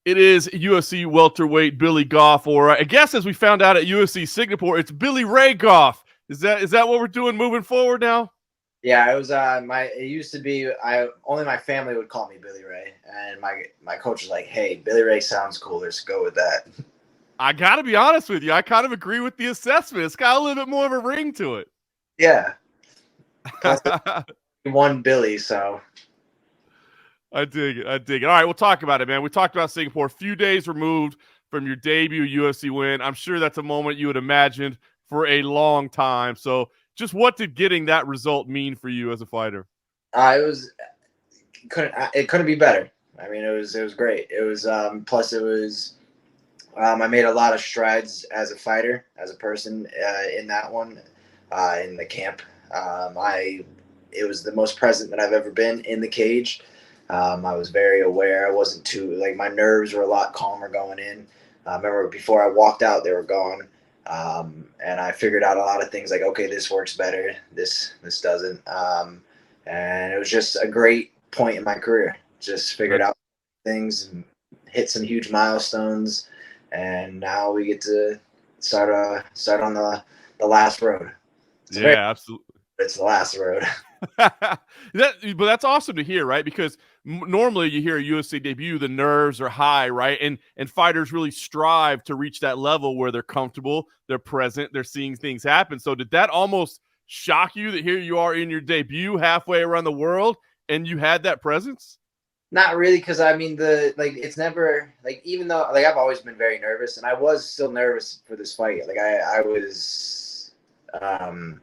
It is UFC welterweight Billy Goff, or I guess as we found out at UFC Singapore, it's Billy Ray Goff. Is that what we're doing moving forward now? Yeah, it was it used to be I only my family would call me Billy Ray, and my coach was like, "Hey, Billy Ray sounds cool. Let's go with that." I got to be honest with you. I kind of agree with the assessment. It's got a little bit more of a ring to it. Yeah. Plus, he won Billy, so I dig it. I dig it. All right, we'll talk about it, man. We talked about Singapore, a few days removed from your debut UFC win. I'm sure that's a moment you had imagined for a long time. So, just what did getting that result mean for you as a fighter? it was it couldn't be better. I mean, it was great. It was plus it was I made a lot of strides as a fighter, as a person in that one, in the camp. I It was the most present that I've ever been in the cage. I was very aware. I wasn't too like my nerves were a lot calmer going in. I remember before I walked out, they were gone, and I figured out a lot of things like, okay, this works better, this doesn't, and it was just a great point in my career. Just figured That's out things, hit some huge milestones, and now we get to start on the last road. It's a very yeah, absolutely. it's the last road. But that's awesome to hear, right? Because normally you hear a UFC debut, the nerves are high, right? And fighters really strive to reach that level where they're comfortable, they're present, they're seeing things happen. So did that almost shock you that here you are in your debut halfway around the world and you had that presence? Not really, because I mean it's never like, even though like I've always been very nervous, and I was still nervous for this fight. Like um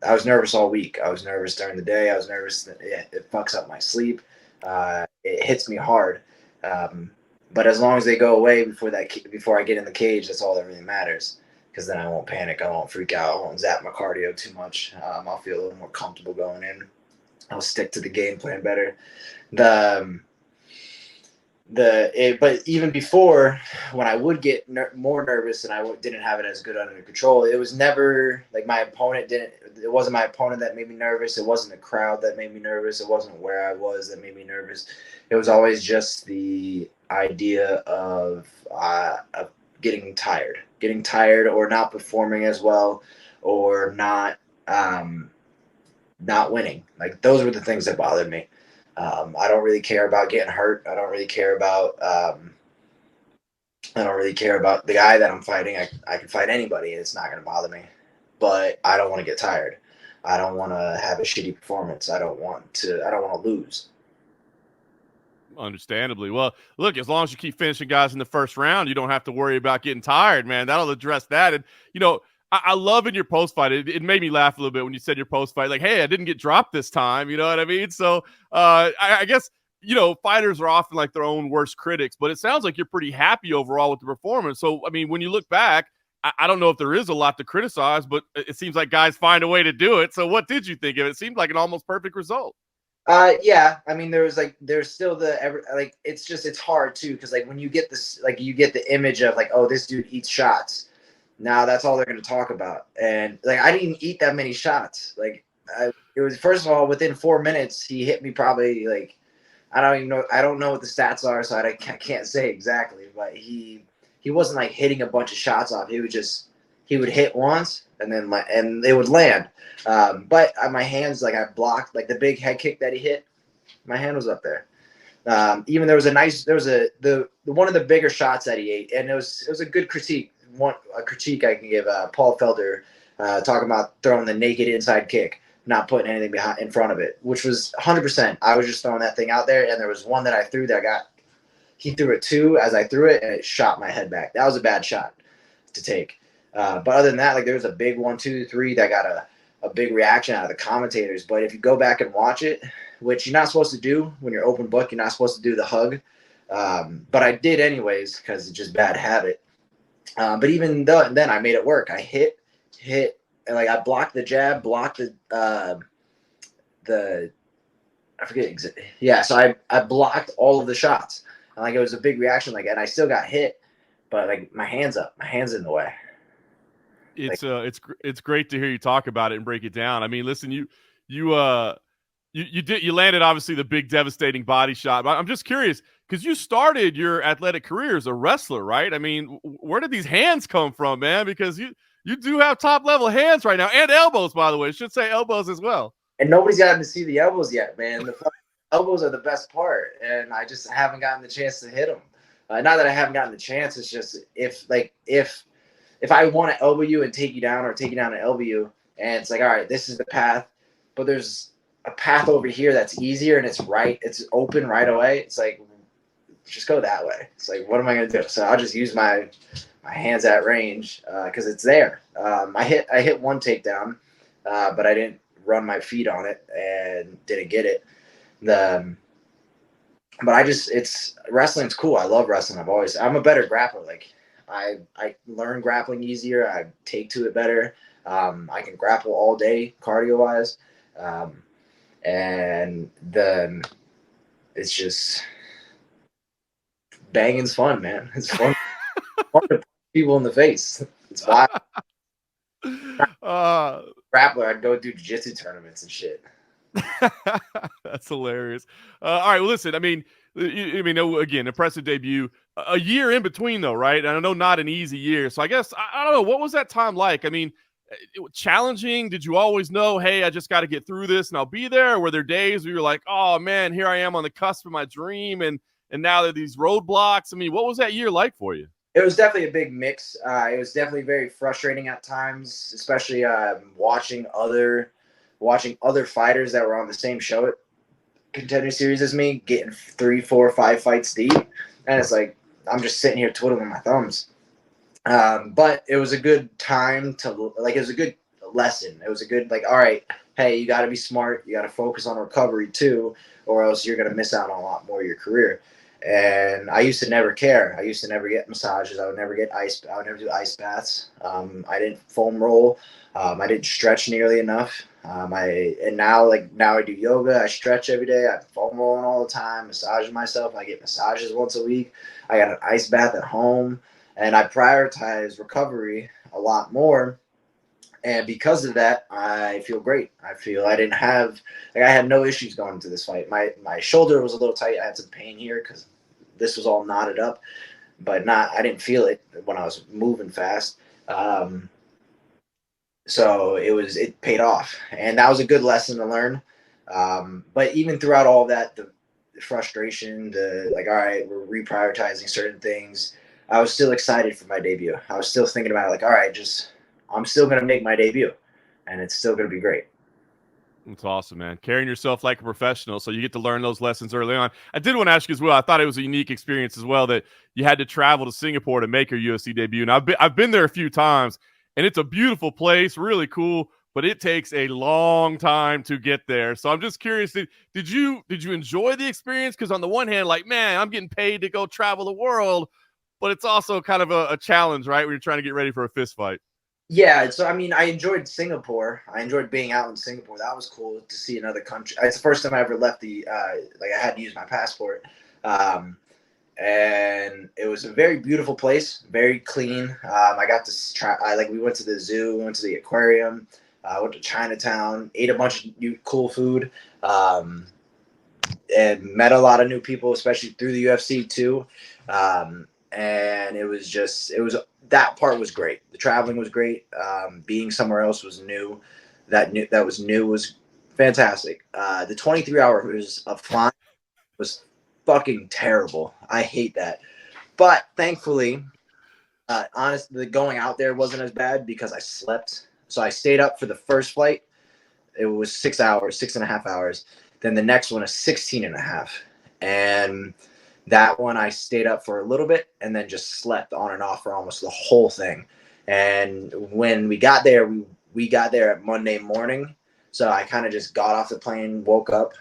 I was nervous all week. I was nervous during the day. I was nervous that it fucks up my sleep. It hits me hard. Um, but as long as they go away before I get in the cage, that's all that really matters. Because then I won't panic. I won't freak out. I won't zap my cardio too much. I'll feel a little more comfortable going in. I'll stick to the game plan better. The but even before, when I would get more nervous and didn't have it as good under control, it was never like my opponent didn't. It wasn't my opponent that made me nervous. It wasn't the crowd that made me nervous. It wasn't where I was that made me nervous. It was always just the idea of getting tired, or not performing as well, or not winning. Like, those were the things that bothered me. I don't really care about getting hurt. I don't really care about. I don't really care about the guy that I'm fighting. I can fight anybody, and it's not going to bother me. But I don't want to get tired. I don't want to have a shitty performance. I don't want to. I don't want to lose. Understandably. Well, look, as long as you keep finishing guys in the first round, you don't have to worry about getting tired, man. That'll address that. And, I love in your post fight. It made me laugh a little bit when you said your post fight, like, hey, I didn't get dropped this time. You know what I mean? So I guess, fighters are often like their own worst critics, but it sounds like you're pretty happy overall with the performance. So, I mean, when you look back, I don't know if there is a lot to criticize, but it seems like guys find a way to do it. So, what did you think of it? It seemed like an almost perfect result. Yeah. I mean, there's still it's hard too, because like when you get this, like you get the image of like, oh, this dude eats shots. Now that's all they're going to talk about, and like I didn't eat that many shots. Like, it was, first of all, within 4 minutes he hit me probably like, I don't even know. I don't know what the stats are, so I can't say exactly. But he wasn't like hitting a bunch of shots off. He would hit once, and then and they would land. But my hands, like, I blocked like the big head kick that he hit. My hand was up there. Even there was the one of the bigger shots that he ate, and it was a good critique. A critique I can give Paul Felder, talking about throwing the naked inside kick, not putting anything behind in front of it, which was 100%. I was just throwing that thing out there, and there was one that I threw that got. He threw it too as I threw it, and it shot my head back. That was a bad shot to take. But other than that, like, there was a big 1, 2, 3 that got a big reaction out of the commentators. But if you go back and watch it, which you're not supposed to do when you're open book, you're not supposed to do the hug. But I did anyways, because it's just bad habit. But even then, I made it work. I hit, and like I blocked the jab, blocked the I forget yeah. So I blocked all of the shots, and like it was a big reaction. Like, and I still got hit, but like my hands up, my hands in the way. Like, It's great to hear you talk about it and break it down. I mean, listen, you You landed obviously the big devastating body shot. But I'm just curious because you started your athletic career as a wrestler, right? I mean, where did these hands come from, man? Because you do have top level hands right now, and elbows, by the way. I should say elbows as well. And nobody's gotten to see the elbows yet, man. The elbows are the best part, and I just haven't gotten the chance to hit them. Not that I haven't gotten the chance. It's just if I want to elbow you and take you down, or take you down and elbow you, and it's like, all right, this is the path, but there's a path over here that's easier and it's open right away. It's like, just go that way. It's like, what am I going to do? So I'll just use my hands at range because it's there. I hit one takedown, but I didn't run my feet on it and didn't get it. But wrestling's cool. I love wrestling. I'm a better grappler. Like I learn grappling easier. I take to it better. I can grapple all day cardio wise. And it's just banging's fun, man. It's fun. Fun to put people in the face. It's wild. Grappler, I'd go do jiu-jitsu tournaments and shit. That's hilarious. All right, well, listen. I mean, again, impressive debut. A year in between, though, right? And I know not an easy year. So I guess I don't know. What was that time like? I mean, challenging? Did you always know, hey, I just got to get through this and I'll be there? Or were there days where you're like, oh man, here I am on the cusp of my dream, and now there are these roadblocks? I mean, what was that year like for you? It was definitely a big mix. It was definitely very frustrating at times, especially watching other fighters that were on the same show at Contender Series as me, getting 3, 4, 5 fights deep, and it's like I'm just sitting here twiddling my thumbs. But it was a good time to it was a good lesson. It was a good, all right, hey, you got to be smart. You got to focus on recovery too, or else you're going to miss out on a lot more of your career. And I used to never care. I used to never get massages. I would never do ice baths. I didn't foam roll. I didn't stretch nearly enough. Now I do yoga. I stretch every day. I'm foam rolling all the time, massaging myself. I get massages once a week. I got an ice bath at home. And I prioritize recovery a lot more. And because of that, I feel great. I feel I had no issues going into this fight. My shoulder was a little tight. I had some pain here because this was all knotted up, but I didn't feel it when I was moving fast. So it paid off. And that was a good lesson to learn. But even throughout all that, the frustration, all right, we're reprioritizing certain things, I was still excited for my debut. I was still thinking about it, all right, I'm still going to make my debut, and it's still going to be great. That's awesome, man. Carrying yourself like a professional, so you get to learn those lessons early on. I did want to ask you as well. I thought it was a unique experience as well that you had to travel to Singapore to make your UFC debut. And I've been there a few times, and it's a beautiful place, really cool, but it takes a long time to get there. So I'm just curious, did you enjoy the experience? Because on the one hand, man, I'm getting paid to go travel the world, but it's also kind of a challenge, right, when you're trying to get ready for a fist fight. Yeah, so I mean, I enjoyed Singapore. I enjoyed being out in Singapore. That was cool to see another country. It's the first time I ever left I had to use my passport. And it was a very beautiful place, very clean. I got to we went to the zoo, we went to the aquarium, went to Chinatown, ate a bunch of new cool food, and met a lot of new people, especially through the UFC too. And that part was great. The traveling was great. Being somewhere else was new. That was new was fantastic. The 23 hours of flying was fucking terrible. I hate that. But thankfully, honestly, going out there wasn't as bad because I slept. So I stayed up for the first flight. It was 6.5 hours. Then the next one is 16.5. And that one I stayed up for a little bit and then just slept on and off for almost the whole thing. And when we got there, we got there at Monday morning. So I kind of just got off the plane, woke up,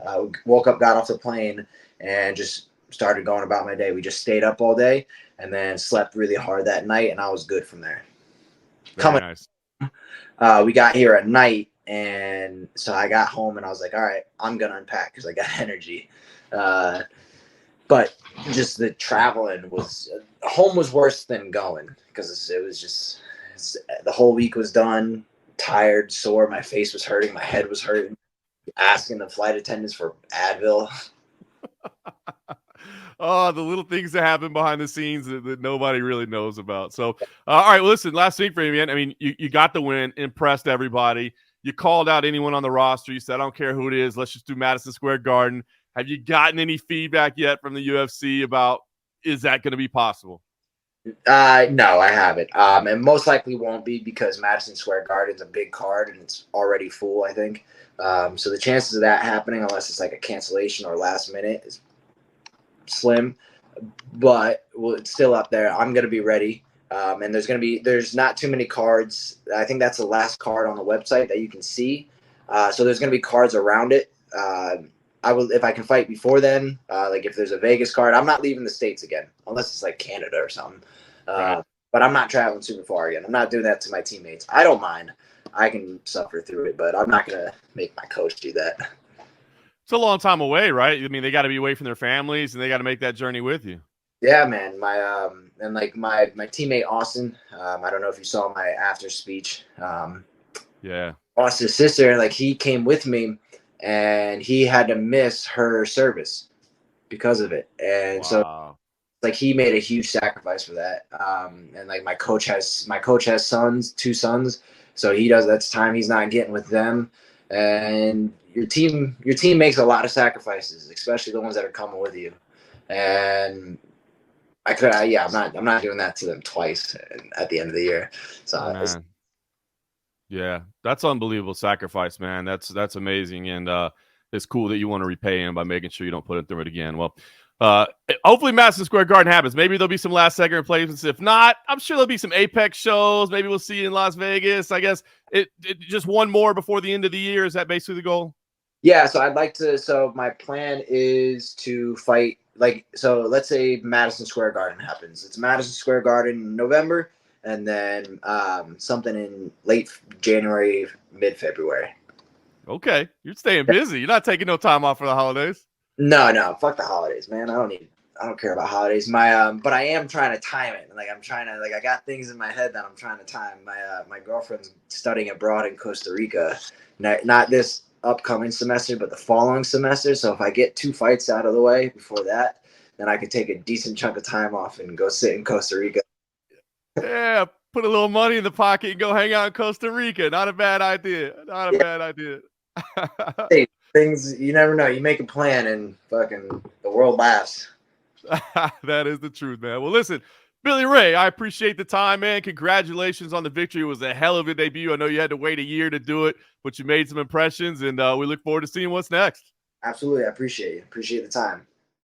got off the plane, and just started going about my day. We just stayed up all day and then slept really hard that night, and I was good from there. Very nice. We got here at night, and so I got home and I was like, all right, I'm going to unpack because I got energy. But just the traveling home was worse than going because it was just the whole week was done, tired, sore. My face was hurting. My head was hurting. asking the flight attendants for Advil. Oh, the little things that happen behind the scenes that nobody really knows about. So, all right, well, listen, last thing for you, man. I mean, you got the win, impressed everybody. You called out anyone on the roster. You said, I don't care who it is. Let's just do Madison Square Garden. Have you gotten any feedback yet from the UFC about, is that going to be possible? No, I haven't. And most likely won't be because Madison Square Garden's a big card and it's already full, I think. So the chances of that happening, unless it's like a cancellation or last minute, is slim. But well, it's still up there. I'm going to be ready. And there's not too many cards. I think that's the last card on the website that you can see. So there's going to be cards around it. I will, if I can fight before then, like if there's a Vegas card, I'm not leaving the States again, unless it's like Canada or something. Right. But I'm not traveling super far again. I'm not doing that to my teammates. I don't mind. I can suffer through it, but I'm not going to make my coach do that. It's a long time away, right? I mean, they got to be away from their families and they got to make that journey with you. Yeah, man. And like my teammate Austin, I don't know if you saw my after speech. Yeah. Austin's sister, like he came with me and he had to miss her service because of it. And so like he made a huge sacrifice for that. And like my coach has sons, 2 sons. So that's time he's not getting with them. And your team makes a lot of sacrifices, especially the ones that are coming with you. And I'm not doing that to them twice at the end of the year. So yeah, that's unbelievable sacrifice, man. That's amazing. And it's cool that you want to repay him by making sure you don't put him through it again. Well, hopefully Madison Square Garden happens. Maybe there'll be some last second replacements. If not, I'm sure there'll be some Apex shows. Maybe we'll see you in Las Vegas. I guess it just one more before the end of the year. Is that basically the goal? Yeah, so my plan is to fight, so let's say Madison Square Garden happens. It's Madison Square Garden in November, and then something in late January, mid-February. Okay, you're staying busy. You're not taking no time off for the holidays. No, fuck the holidays, man. I don't care about holidays. But I am trying to time it. Like I got things in my head that I'm trying to time. My girlfriend's studying abroad in Costa Rica, not this upcoming semester, but the following semester. So if I get 2 fights out of the way before that, then I could take a decent chunk of time off and go sit in Costa Rica. Yeah, put a little money in the pocket and go hang out in Costa Rica. Not a bad idea. Bad idea. Hey, things you never know. You make a plan and fucking the world laughs. That is the truth, man. Well, listen, Billy Ray, I appreciate the time, man. Congratulations on the victory. It was a hell of a debut. I know you had to wait a year to do it, but you made some impressions, and we look forward to seeing what's next. Absolutely. I appreciate you. Appreciate the time.